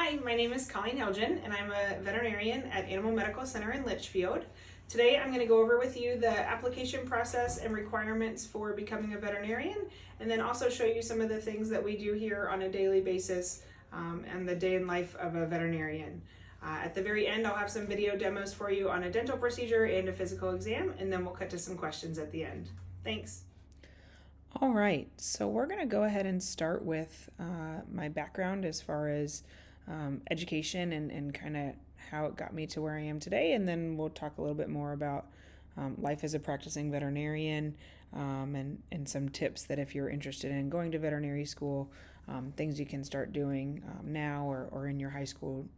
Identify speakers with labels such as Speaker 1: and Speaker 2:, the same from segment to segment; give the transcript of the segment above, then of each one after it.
Speaker 1: Hi, my name is Colleen Elgin, and I'm a veterinarian at Animal Medical Center in Litchfield. Today I'm going to go over with you the application process and requirements for becoming a veterinarian, and then also show you some of the things that we do here on a daily basis and the day in life of a veterinarian. At the very end, I'll have some video demos for you on a dental procedure and a physical exam, and then we'll cut to some questions at the end. Thanks.
Speaker 2: All right, so we're going to go ahead and start with my background as far as education and kind of how it got me to where I am today, and then we'll talk a little bit more about life as a practicing veterinarian and some tips that if you're interested in going to veterinary school, things you can start doing now or in your high school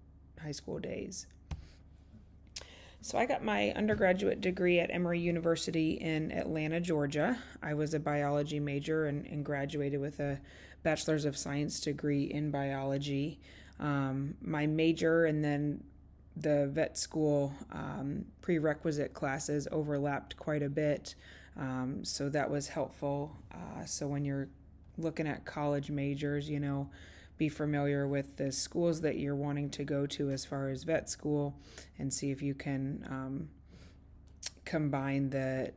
Speaker 2: days. So I got my undergraduate degree at Emory University in Atlanta, Georgia. I was a biology major and graduated with a Bachelor's of Science degree in biology. My major and then the vet school prerequisite classes overlapped quite a bit, so that was helpful. So when you're looking at college majors, be familiar with the schools that you're wanting to go to as far as vet school and see if you can combine the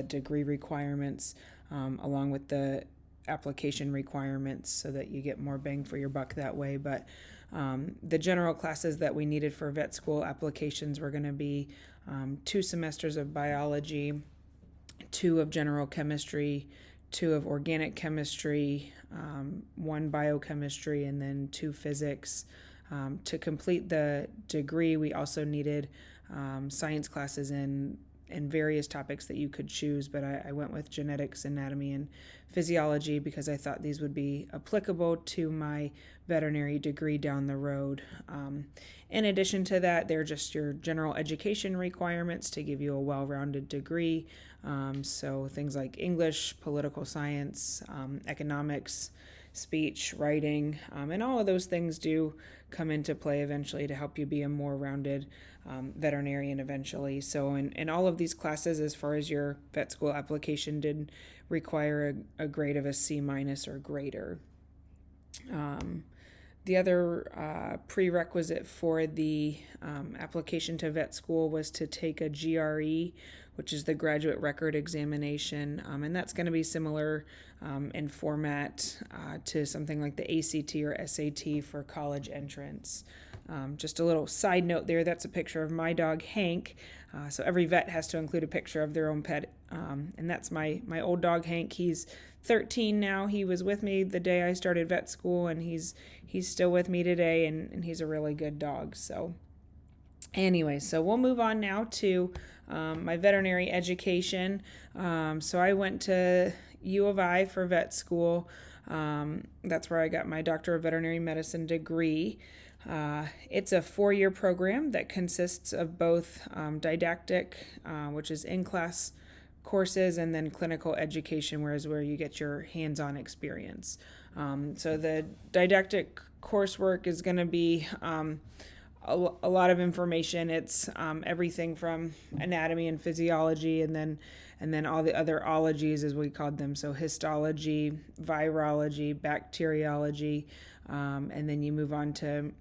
Speaker 2: degree requirements along with the application requirements so that you get more bang for your buck that way. But the general classes that we needed for vet school applications were going to be 2 semesters of biology, 2 of general chemistry, 2 of organic chemistry, 1 biochemistry, and then 2 physics. To complete the degree, we also needed science classes in various topics that you could choose, but I went with genetics, anatomy, and physiology because I thought these would be applicable to my veterinary degree down the road. In addition to that, they're just your general education requirements to give you a well-rounded degree. So things like English, political science, economics, speech, writing, and all of those things do come into play eventually to help you be a more rounded veterinarian eventually. So in all of these classes, as far as your vet school application, did require a grade of a C- or greater. The other prerequisite for the application to vet school was to take a GRE, which is the graduate record examination, and that's going to be similar in format to something like the ACT or SAT for college entrance. Just a little side note there, that's a picture of my dog Hank. So every vet has to include a picture of their own pet, and that's my old dog Hank. He's 13 now. He was with me the day I started vet school, and he's still with me today, and he's a really good dog. So anyway, so we'll move on now to my veterinary education. So I went to U of I for vet school. That's where I got my Doctor of Veterinary Medicine degree. It's a 4-year program that consists of both didactic, which is in-class courses, and then clinical education, where you get your hands-on experience. So the didactic coursework is going to be a lot of information. It's everything from anatomy and physiology, and then all the other ologies, as we called them. So histology, virology, bacteriology, and then you move on to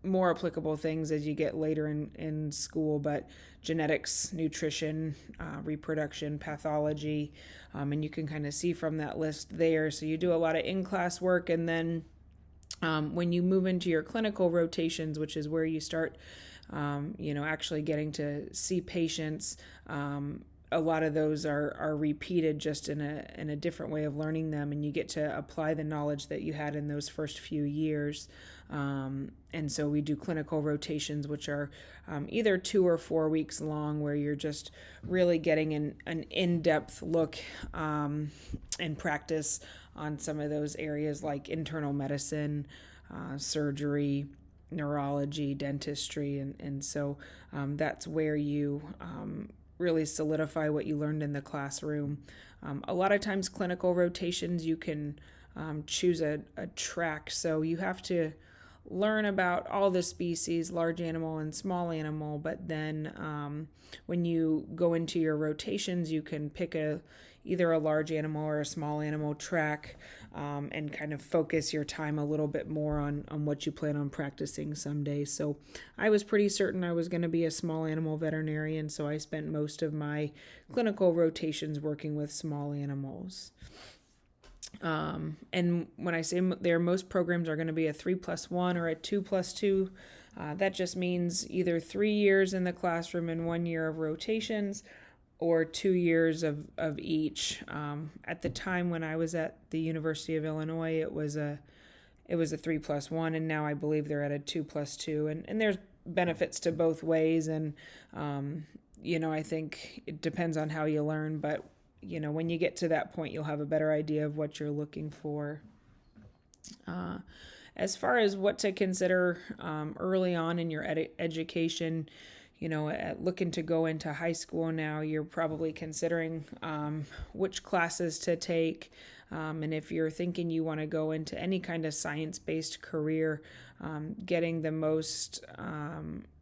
Speaker 2: more applicable things as you get later in school, but genetics, nutrition, reproduction, pathology, and you can kind of see from that list there. So you do a lot of in-class work, and then when you move into your clinical rotations, which is where you start, actually getting to see patients, a lot of those are repeated just in a different way of learning them, and you get to apply the knowledge that you had in those first few years. And so we do clinical rotations, which are either 2 or 4 weeks long, where you're just really getting an in-depth look and practice on some of those areas like internal medicine, surgery, neurology, dentistry, and so that's where you really solidify what you learned in the classroom. A lot of times clinical rotations, you can choose a track, so you have to learn about all the species, large animal and small animal, but then when you go into your rotations, you can pick either a large animal or a small animal track, and kind of focus your time a little bit more on what you plan on practicing someday. So I was pretty certain I was going to be a small animal veterinarian, so I spent most of my clinical rotations working with small animals. And when I say there, most programs are going to be a 3+1 or a 2+2. That just means either 3 years in the classroom and 1 year of rotations, or 2 years of each. At the time when I was at the University of Illinois, it was a 3+1, and now I believe they're at a 2+2. And there's benefits to both ways, and I think it depends on how you learn, but when you get to that point, you'll have a better idea of what you're looking for. As far as what to consider early on in your education, looking to go into high school now, you're probably considering which classes to take. And if you're thinking you want to go into any kind of science-based career, getting the most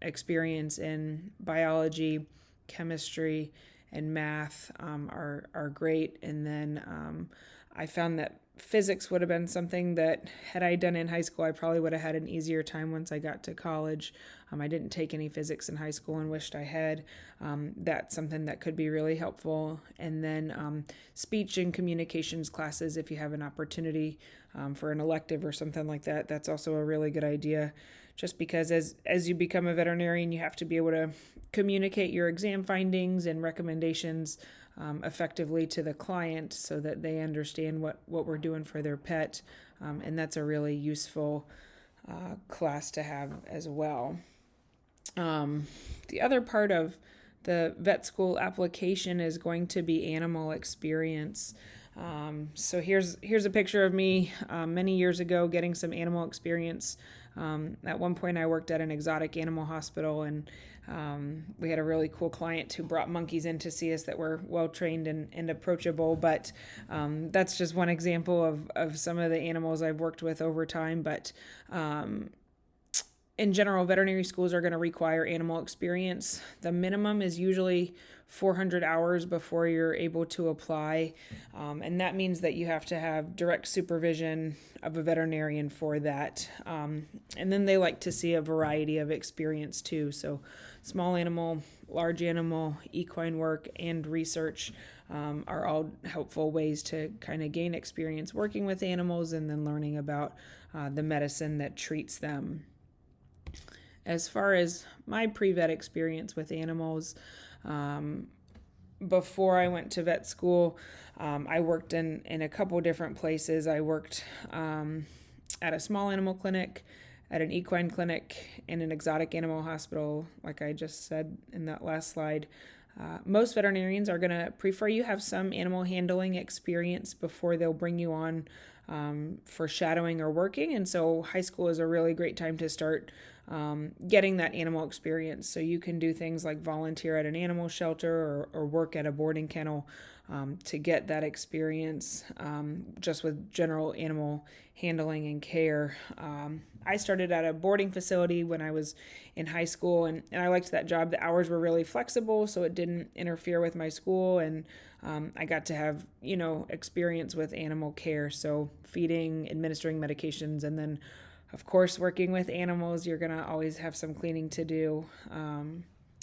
Speaker 2: experience in biology, chemistry, and math are great. And then I found that physics would have been something that, had I done in high school, I probably would have had an easier time once I got to college. I didn't take any physics in high school and wished I had. That's something that could be really helpful. And then speech and communications classes, if you have an opportunity for an elective or something like that, that's also a really good idea. Just because as you become a veterinarian, you have to be able to communicate your exam findings and recommendations effectively to the client so that they understand what we're doing for their pet. And that's a really useful class to have as well. The other part of the vet school application is going to be animal experience. So here's a picture of me many years ago getting some animal experience. At one point I worked at an exotic animal hospital, and we had a really cool client who brought monkeys in to see us that were well trained and approachable. But that's just one example of some of the animals I've worked with over time. But in general, veterinary schools are going to require animal experience. The minimum is usually 400 hours before you're able to apply. And that means that you have to have direct supervision of a veterinarian for that. And then they like to see a variety of experience too. So small animal, large animal, equine work, and research are all helpful ways to kind of gain experience working with animals and then learning about the medicine that treats them. As far as my pre-vet experience with animals, before I went to vet school, I worked in a couple different places. I worked at a small animal clinic, at an equine clinic, and an exotic animal hospital, like I just said in that last slide. Most veterinarians are going to prefer you have some animal handling experience before they'll bring you on for shadowing or working. And so high school is a really great time to start getting that animal experience. So you can do things like volunteer at an animal shelter or work at a boarding kennel to get that experience just with general animal handling and care. I started at a boarding facility when I was in high school, and I liked that job. The hours were really flexible, so it didn't interfere with my school, and I got to have, experience with animal care, so feeding, administering medications, and then of course, working with animals, you're going to always have some cleaning to do.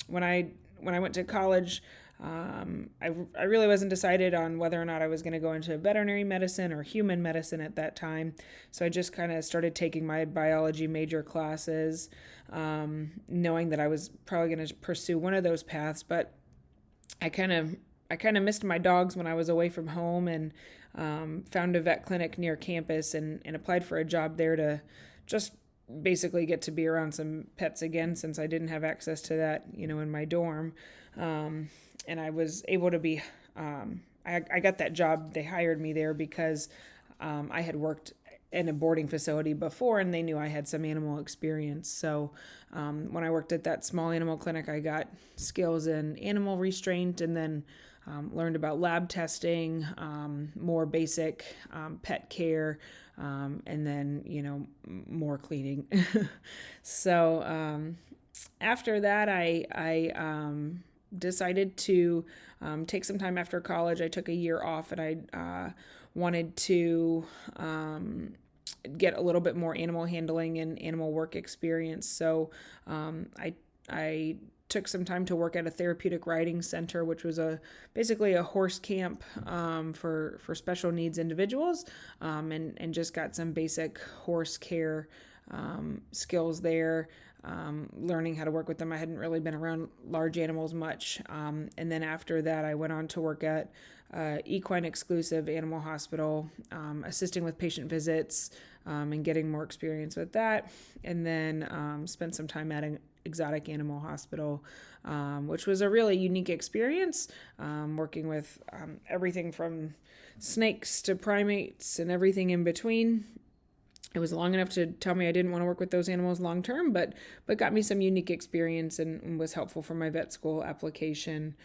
Speaker 2: When I went to college, I really wasn't decided on whether or not I was going to go into veterinary medicine or human medicine at that time. So I just kind of started taking my biology major classes, knowing that I was probably going to pursue one of those paths. But I kind of missed my dogs when I was away from home, and found a vet clinic near campus and applied for a job there to just basically get to be around some pets again, since I didn't have access to that, in my dorm. And I was able to be, I got that job. They hired me there because I had worked in a boarding facility before, and they knew I had some animal experience. So when I worked at that small animal clinic, I got skills in animal restraint, and then learned about lab testing, more basic pet care, and then, more cleaning. So after that, I decided to take some time after college. I took a year off, and I wanted to get a little bit more animal handling and animal work experience. So I took some time to work at a therapeutic riding center, which was basically a horse camp for special needs individuals, and just got some basic horse care skills there. Learning how to work with them. I hadn't really been around large animals much. And then after that, I went on to work at equine exclusive animal hospital, assisting with patient visits and getting more experience with that. And then spent some time at an exotic animal hospital, which was a really unique experience, working with everything from snakes to primates and everything in between. It was long enough to tell me I didn't want to work with those animals long term, but got me some unique experience and was helpful for my vet school application.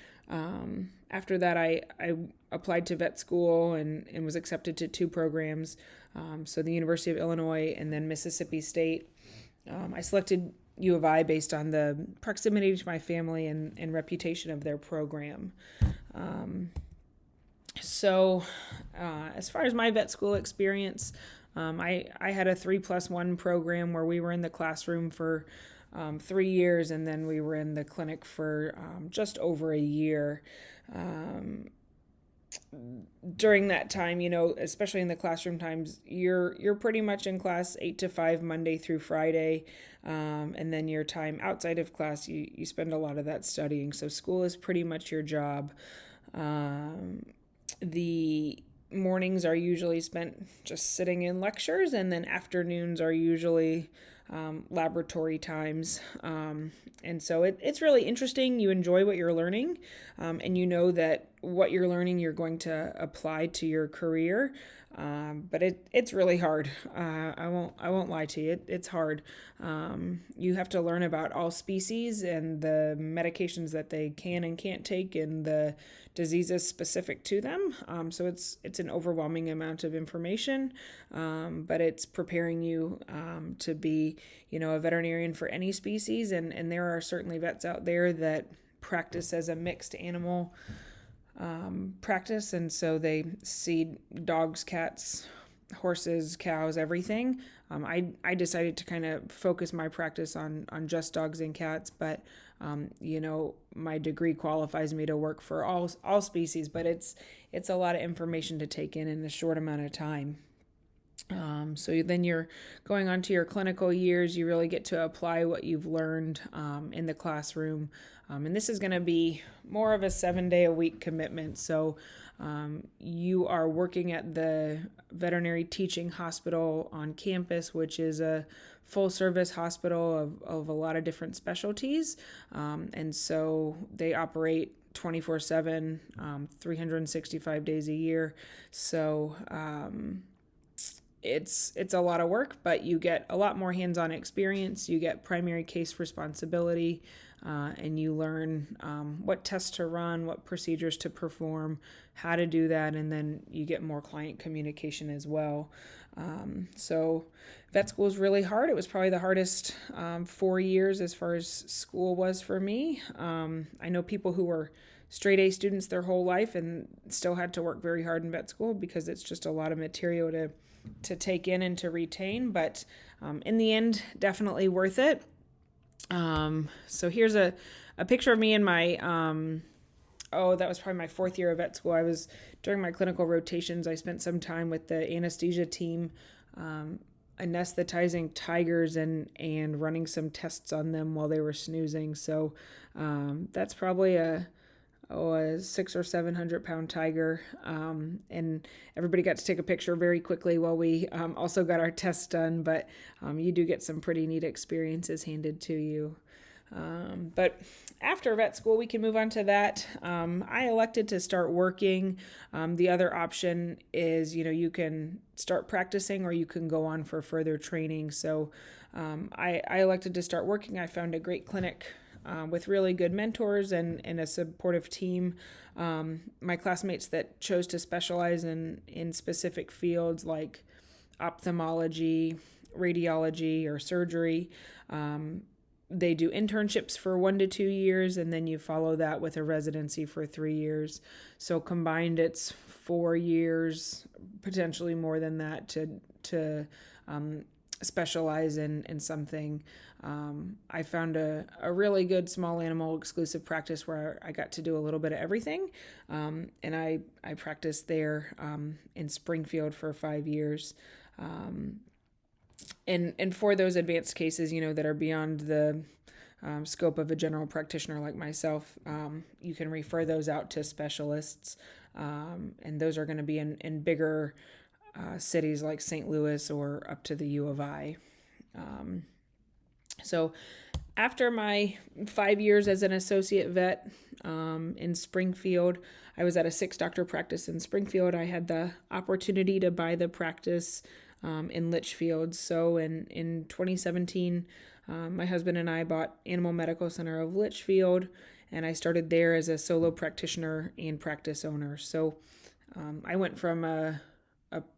Speaker 2: After that, I applied to vet school and was accepted to 2 programs, so the University of Illinois and then Mississippi State. I selected U of I based on the proximity to my family and reputation of their program. So as far as my vet school experience, I had a 3+1 program where we were in the classroom for 3 years, and then we were in the clinic for just over a year. During that time, especially in the classroom times, you're pretty much in class 8 to 5 Monday through Friday, and then your time outside of class, you spend a lot of that studying. So school is pretty much your job. The mornings are usually spent just sitting in lectures, and then afternoons are usually laboratory times. And so it's really interesting. You enjoy what you're learning, and you know that what you're learning you're going to apply to your career. But it's really hard. I won't lie to you. It's hard. You have to learn about all species and the medications that they can and can't take and the diseases specific to them. So it's an overwhelming amount of information, but it's preparing you to be, a veterinarian for any species. And there are certainly vets out there that practice as a mixed animal practice, and so they see dogs, cats, horses, cows, everything. I decided to kind of focus my practice on just dogs and cats, but my degree qualifies me to work for all species, but it's a lot of information to take in a short amount of time. So then you're going on to your clinical years. You really get to apply what you've learned in the classroom. And this is going to be more of a 7-day-a-week commitment. So you are working at the veterinary teaching hospital on campus, which is a full-service hospital of a lot of different specialties. And so they operate 24/7, 365 days a year. So it's a lot of work, but you get a lot more hands-on experience. You get primary case responsibility, and you learn what tests to run, what procedures to perform, how to do that, and then you get more client communication as well. So vet school is really hard. It was probably the hardest 4 years as far as school was for me. I know people who were straight A students their whole life and still had to work very hard in vet school because it's just a lot of material to take in and to retain, but in the end, definitely worth it. So here's a picture of me in my, that was probably my 4th year of vet school. During my clinical rotations, I spent some time with the anesthesia team, anesthetizing tigers and running some tests on them while they were snoozing. So that's probably a 600 or 700 pound tiger, and everybody got to take a picture very quickly while we also got our tests done, but you do get some pretty neat experiences handed to you. But after vet school, we can move on to that. I elected to start working. The other option is, you can start practicing or you can go on for further training. So I elected to start working. I found a great clinic with really good mentors and a supportive team. My classmates that chose to specialize in specific fields like ophthalmology, radiology, or surgery, they do internships for 1 to 2 years, and then you follow that with a residency for 3 years. So combined, it's 4 years, potentially more than that, to specialize in something. I found a really good small animal exclusive practice where I got to do a little bit of everything. And I practiced there in Springfield for 5 years. And for those advanced cases, that are beyond the scope of a general practitioner like myself, you can refer those out to specialists. And those are going to be in bigger cities like St. Louis or up to the U of I. So after my 5 years as an associate vet in Springfield, I was at a 6-doctor practice in Springfield. I had the opportunity to buy the practice in Litchfield. So in 2017, my husband and I bought Animal Medical Center of Litchfield, and I started there as a solo practitioner and practice owner. So I went from a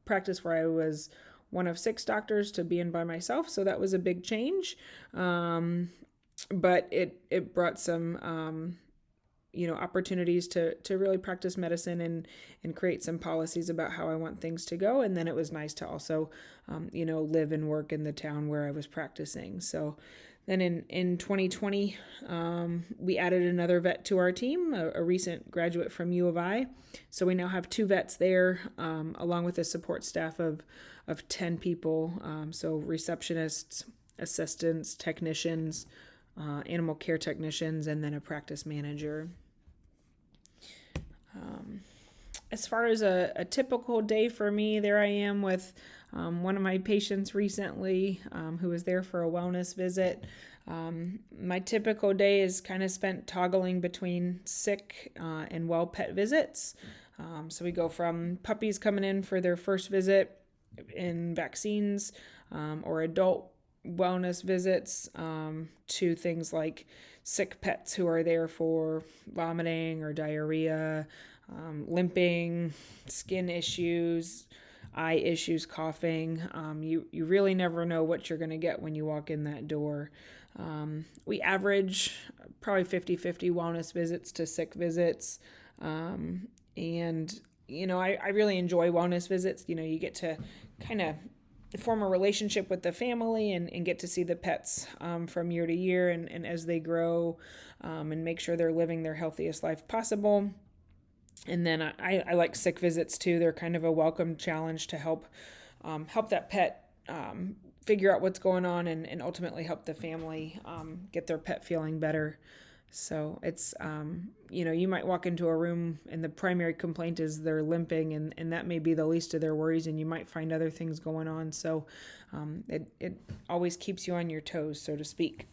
Speaker 2: practice where I was one of 6 doctors to being by myself. So that was a big change. But it brought some, opportunities to really practice medicine and create some policies about how I want things to go. And then it was nice to also, live and work in the town where I was practicing. So then in 2020, we added another vet to our team, a recent graduate from U of I. So we now have 2 vets there, along with a support staff of 10 people. So receptionists, assistants, technicians, animal care technicians, and then a practice manager. As far as a typical day for me, there I am with one of my patients recently who was there for a wellness visit. My typical day is kind of spent toggling between sick and well pet visits. So we go from puppies coming in for their first visit in vaccines or adult wellness visits to things like sick pets who are there for vomiting or diarrhea, limping, skin issues, eye issues, coughing. You really never know what you're going to get when you walk in that door. We average probably 50-50 wellness visits to sick visits. And, I really enjoy wellness visits. You get to kind of form a relationship with the family and get to see the pets from year to year and as they grow and make sure they're living their healthiest life possible. And then I like sick visits too. They're kind of a welcome challenge to help that pet figure out what's going on and ultimately help the family get their pet feeling better. So it's, you might walk into a room and the primary complaint is they're limping and that may be the least of their worries, and you might find other things going on. So it always keeps you on your toes, so to speak.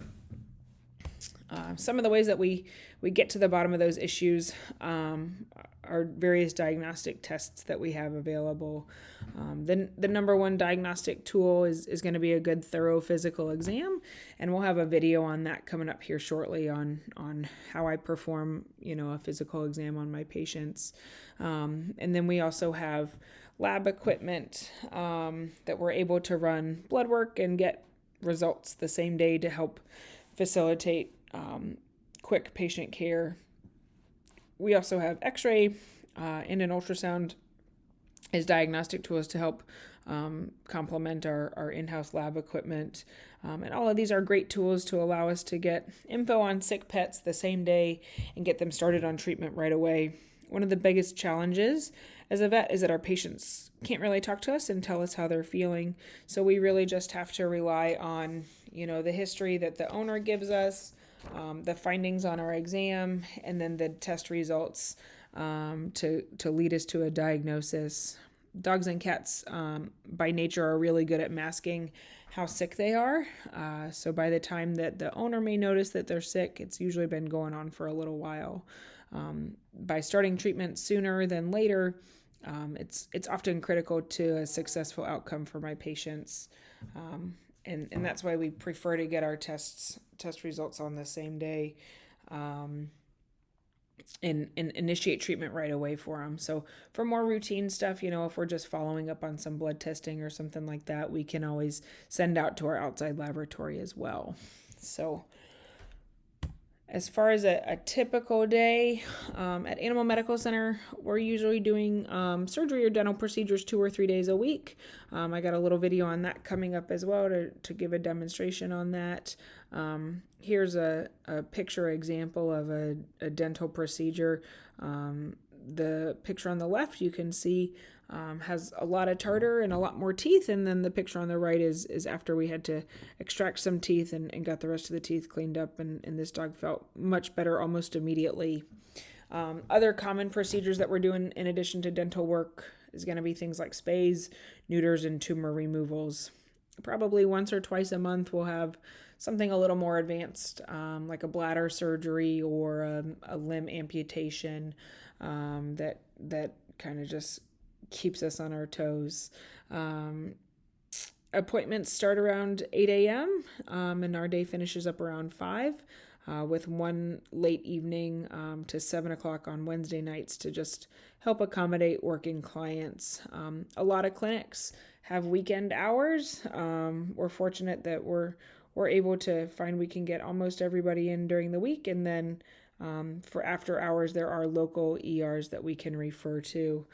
Speaker 2: Some of the ways that we get to the bottom of those issues are various diagnostic tests that we have available. The number one diagnostic tool is going to be a good thorough physical exam, and we'll have a video on that coming up here shortly on how I perform a physical exam on my patients. And then we also have lab equipment that we're able to run blood work and get results the same day to help facilitate quick patient care. We also have x-ray and an ultrasound as diagnostic tools to help complement our in-house lab equipment. And all of these are great tools to allow us to get info on sick pets the same day and get them started on treatment right away. One of the biggest challenges as a vet is that our patients can't really talk to us and tell us how they're feeling. So we really just have to rely on, the history that the owner gives us, the findings on our exam, and then the test results to lead us to a diagnosis. Dogs and cats by nature are really good at masking how sick they are. So by the time that the owner may notice that they're sick, it's usually been going on for a little while. By starting treatment sooner than later, it's often critical to a successful outcome for my patients. And that's why we prefer to get our test results on the same day and initiate treatment right away for them. So for more routine stuff, if we're just following up on some blood testing or something like that, we can always send out to our outside laboratory as well. So As far as a typical day at Animal Medical Center, we're usually doing surgery or dental procedures 2 or 3 days a week. I got a little video on that coming up as well to give a demonstration on that. Here's a picture example of a dental procedure. The picture on the left you can see has a lot of tartar and a lot more teeth, and then the picture on the right is after we had to extract some teeth and got the rest of the teeth cleaned up, and this dog felt much better almost immediately. Other common procedures that we're doing in addition to dental work is going to be things like spays, neuters, and tumor removals. Probably once or twice a month we'll have something a little more advanced, like a bladder surgery or a limb amputation that kind of just keeps us on our toes. Appointments start around 8 a.m. And our day finishes up around 5, with one late evening to 7 o'clock on Wednesday nights to just help accommodate working clients. A lot of clinics have weekend hours. We're fortunate that we're able to find we can get almost everybody in during the week, and then for after hours there are local ERs that we can refer to.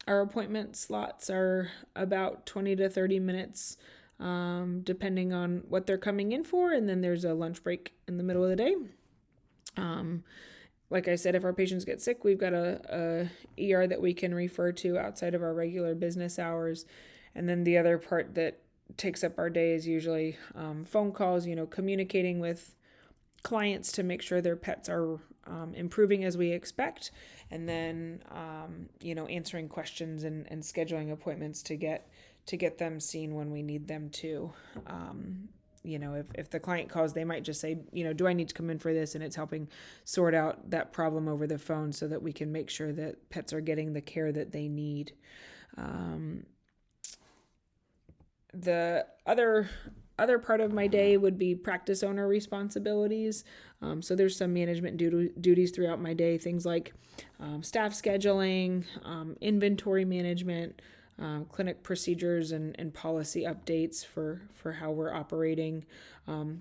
Speaker 2: Our appointment slots are about 20 to 30 minutes, depending on what they're coming in for, and then there's a lunch break in the middle of the day. Like I said, if our patients get sick, we've got a ER that we can refer to outside of our regular business hours. And then the other part that takes up our day is usually phone calls, communicating with clients to make sure their pets are improving as we expect, and then answering questions and scheduling appointments to get them seen when we need them to. If the client calls, they might just say, do I need to come in for this? And it's helping sort out that problem over the phone so that we can make sure that pets are getting the care that they need. The other part of my day would be practice owner responsibilities. So there's some management duties throughout my day, things like staff scheduling, inventory management, clinic procedures, and policy updates for how we're operating.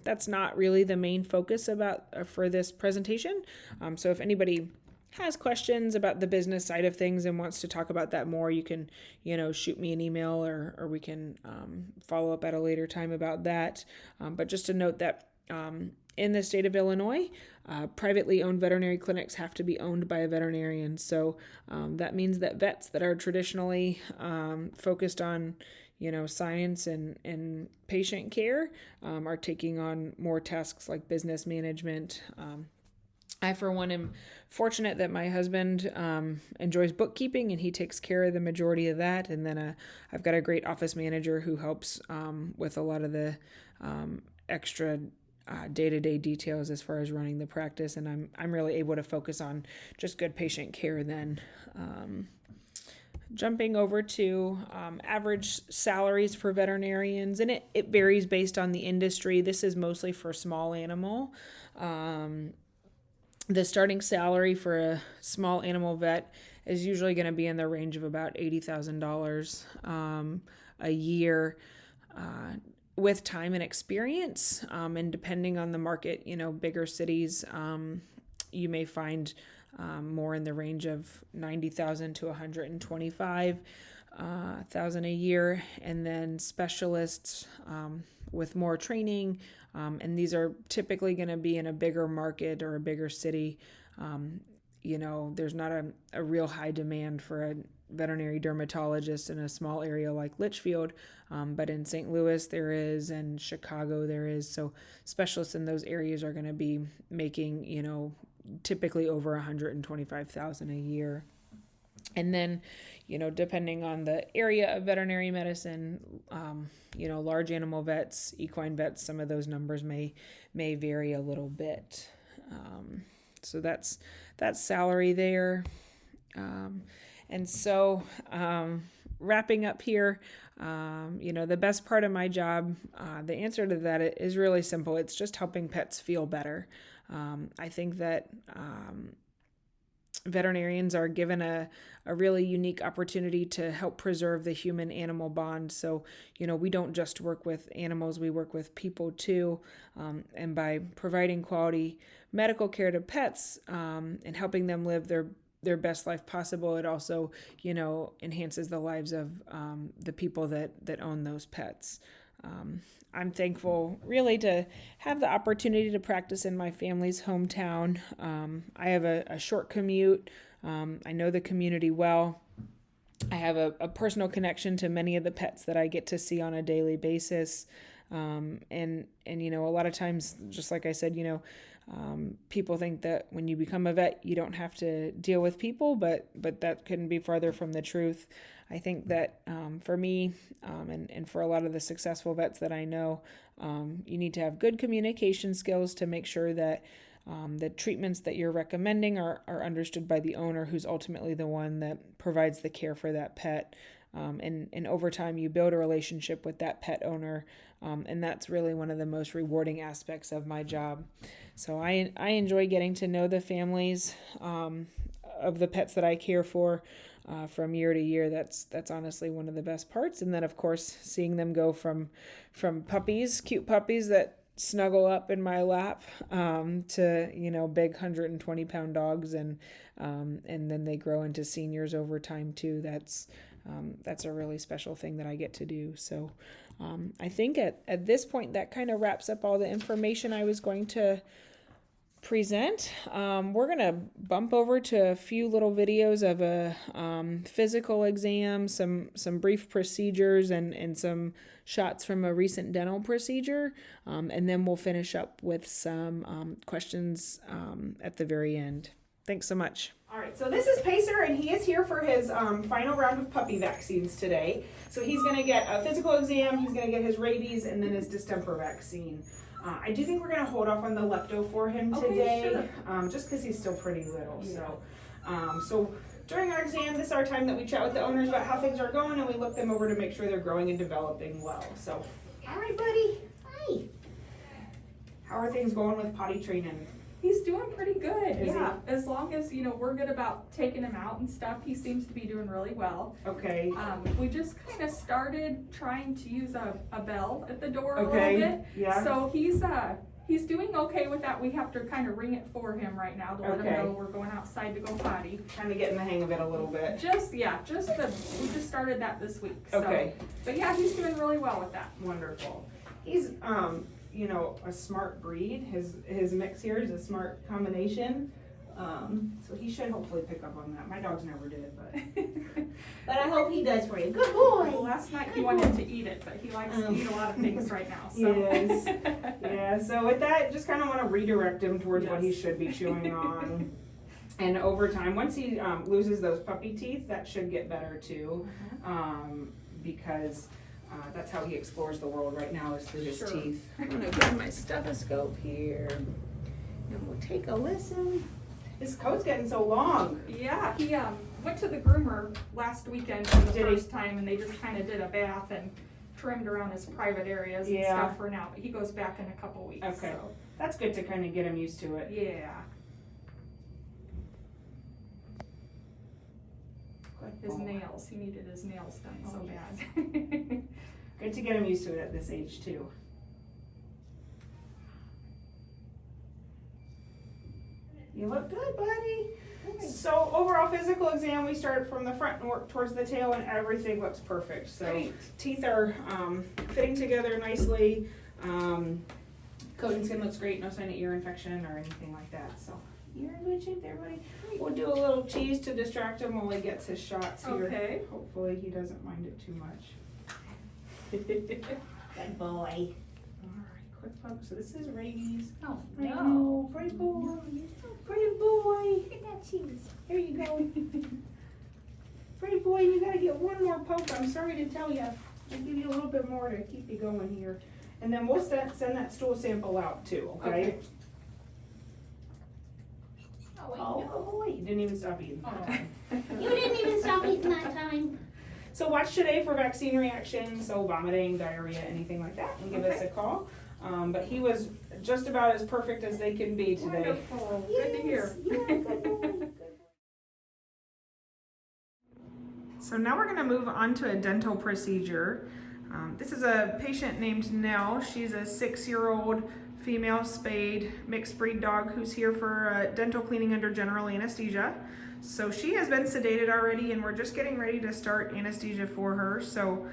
Speaker 2: That's not really the main focus for this presentation. So if anybody has questions about the business side of things and wants to talk about that more, you can, shoot me an email or we can follow up at a later time about that. But just to note that in the state of Illinois, privately owned veterinary clinics have to be owned by a veterinarian. So that means that vets that are traditionally focused on science and patient care are taking on more tasks like business management. I, for one, am fortunate that my husband enjoys bookkeeping, and he takes care of the majority of that. And then I've got a great office manager who helps with a lot of the extra day-to-day details as far as running the practice. And I'm really able to focus on just good patient care then. Jumping over to average salaries for veterinarians, and it varies based on the industry. This is mostly for small animal. The starting salary for a small animal vet is usually going to be in the range of about $80,000 a year. With time and experience, and depending on the market, bigger cities, you may find more in the range of $90,000 to $125,000 a year, and then specialists with more training, and these are typically going to be in a bigger market or a bigger city. There's not a real high demand for a veterinary dermatologist in a small area like Litchfield, but in St. Louis there is, and Chicago there is. So specialists in those areas are going to be making, typically over $125,000 a year. And then, depending on the area of veterinary medicine, large animal vets, equine vets, some of those numbers may vary a little bit. So that's salary there. And so wrapping up here, the best part of my job, the answer to that is really simple. It's just helping pets feel better. I think that veterinarians are given a really unique opportunity to help preserve the human-animal bond. So, we don't just work with animals, we work with people too. And by providing quality medical care to pets and helping them live their best life possible, it also, enhances the lives of the people that own those pets. I'm thankful really to have the opportunity to practice in my family's hometown. I have a short commute. I know the community well. I have a personal connection to many of the pets that I get to see on a daily basis. And a lot of times, just like I said, people think that when you become a vet, you don't have to deal with people, but that couldn't be farther from the truth. I think that for me and for a lot of the successful vets that I know, you need to have good communication skills to make sure that the treatments that you're recommending are understood by the owner, who's ultimately the one that provides the care for that pet. And over time, you build a relationship with that pet owner, and that's really one of the most rewarding aspects of my job. So I enjoy getting to know the families of the pets that I care for from year to year. That's honestly one of the best parts. And then, of course, seeing them go from puppies, cute puppies that snuggle up in my lap, to big 120-pound dogs, and then they grow into seniors over time too. That's a really special thing that I get to do. So I think at this point that kind of wraps up all the information I was going to present. We're going to bump over to a few little videos of a physical exam, some brief procedures, and some shots from a recent dental procedure, and then we'll finish up with some questions at the very end. Thanks so much.
Speaker 1: All right, so this is Pacer, and he is here for his final round of puppy vaccines today. So he's going to get a physical exam, he's going to get his rabies, and then his distemper vaccine. I do think we're going to hold off on the lepto for him today, sure. Just because he's still pretty little. Yeah. So during our exam, this is our time that we chat with the owners about how things are going, and we look them over to make sure they're growing and developing well. So, all right, buddy. Hi. How are things going with potty training?
Speaker 3: He's doing pretty good.
Speaker 1: Is
Speaker 3: yeah, he? As long as we're good about taking him out and stuff, he seems to be doing really well.
Speaker 1: Okay.
Speaker 3: We just kind of started trying to use a bell at the door a little bit.
Speaker 1: Yeah.
Speaker 3: So he's doing okay with that. We have to kind of ring it for him right now to let him know we're going outside to go potty.
Speaker 1: Kind of getting the hang of it a little bit.
Speaker 3: We just started that this week. So.
Speaker 1: Okay.
Speaker 3: But yeah, he's doing really well with that.
Speaker 1: Wonderful. He's a smart breed. His mix here is a smart combination. So he should hopefully pick up on that. My dogs never did, but I hope he does for you. Good boy.
Speaker 3: Well, last night he wanted to eat it, but he likes to eat a lot of things right now. So.
Speaker 1: Yes. Yeah. So with that, just kind of want to redirect him towards what he should be chewing on. And over time, once he loses those puppy teeth, that should get better too, because that's how he explores the world right now, is through his teeth. I'm gonna get my stethoscope here, and we'll take a listen. His coat's getting so long.
Speaker 3: Yeah, he went to the groomer last weekend for the first time, and they just kind of did a bath and trimmed around his private areas and stuff for now. But he goes back in a couple weeks.
Speaker 1: Okay,
Speaker 3: so.
Speaker 1: That's good to kind of get him used to it.
Speaker 3: Yeah. His nails. He needed his nails done so bad.
Speaker 1: Good to get him used to it at this age too. You look good, buddy. So overall physical exam, we start from the front and work towards the tail, and everything looks perfect. So teeth are fitting together nicely. Coat and skin looks great. No sign of ear infection or anything like that. So you're in good shape there, buddy. We'll do a little cheese to distract him while he gets his shots here.
Speaker 3: Okay.
Speaker 1: Hopefully he doesn't mind it too much. Good boy. Alright, quick pump. So this is rabies.
Speaker 3: Oh,
Speaker 1: no. Pretty boy. Pretty boy.
Speaker 4: Look at that cheese.
Speaker 1: Here you go. Pretty boy, you gotta get one more poke. I'm sorry to tell you. I'll give you a little bit more to keep you going here. And then we'll send that stool sample out too, okay?
Speaker 4: Oh, wait,
Speaker 1: Oh,
Speaker 4: no.
Speaker 1: boy, you didn't even stop eating.
Speaker 4: You didn't even stop eating that time.
Speaker 1: So watch today for vaccine reactions, so vomiting, diarrhea, anything like that, and give us a call. But he was just about as perfect as they can be today.
Speaker 3: Wonderful. Good to hear.
Speaker 1: Yeah, good boy. So now we're going to move on to a dental procedure. This is a patient named Nell. She's a 6-year-old female spayed mixed breed dog who's here for dental cleaning under general anesthesia. So she has been sedated already and we're just getting ready to start anesthesia for her. So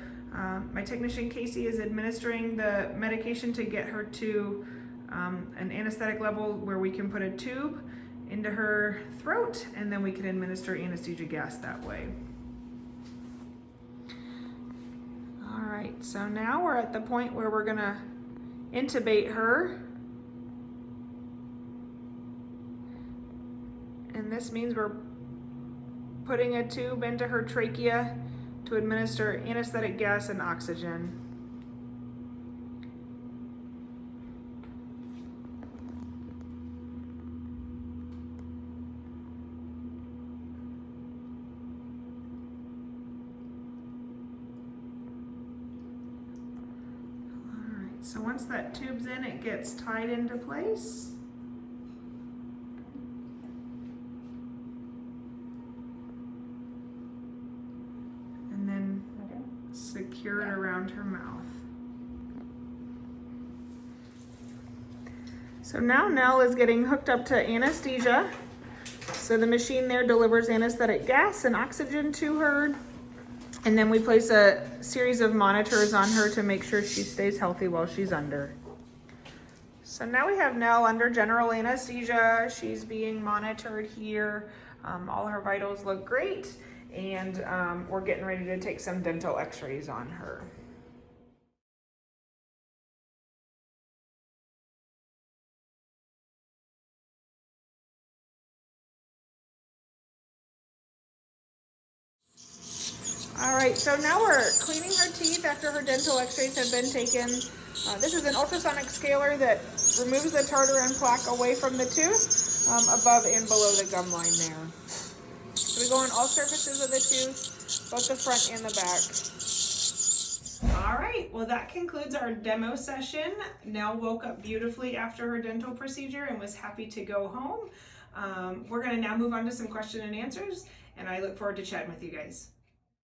Speaker 1: my technician Casey is administering the medication to get her to an anesthetic level where we can put a tube into her throat and then we can administer anesthesia gas that way. All right, so now we're at the point where we're gonna intubate her. And this means we're putting a tube into her trachea to administer anesthetic gas and oxygen. So once that tube's in, it gets tied into place. And then secured around her mouth. So now Nell is getting hooked up to anesthesia. So the machine there delivers anesthetic gas and oxygen to her. And then we place a series of monitors on her to make sure she stays healthy while she's under. So now we have Nell under general anesthesia. She's being monitored here. All her vitals look great. And we're getting ready to take some dental x-rays on her. All right, so now we're cleaning her teeth after her dental x-rays have been taken. This is an ultrasonic scaler that removes the tartar and plaque away from the tooth, above and below the gum line there. So we go on all surfaces of the tooth, both the front and the back. All right, well that concludes our demo session. Nell woke up beautifully after her dental procedure and was happy to go home. We're gonna now move on to some question and answers, and I look forward to chatting with you guys.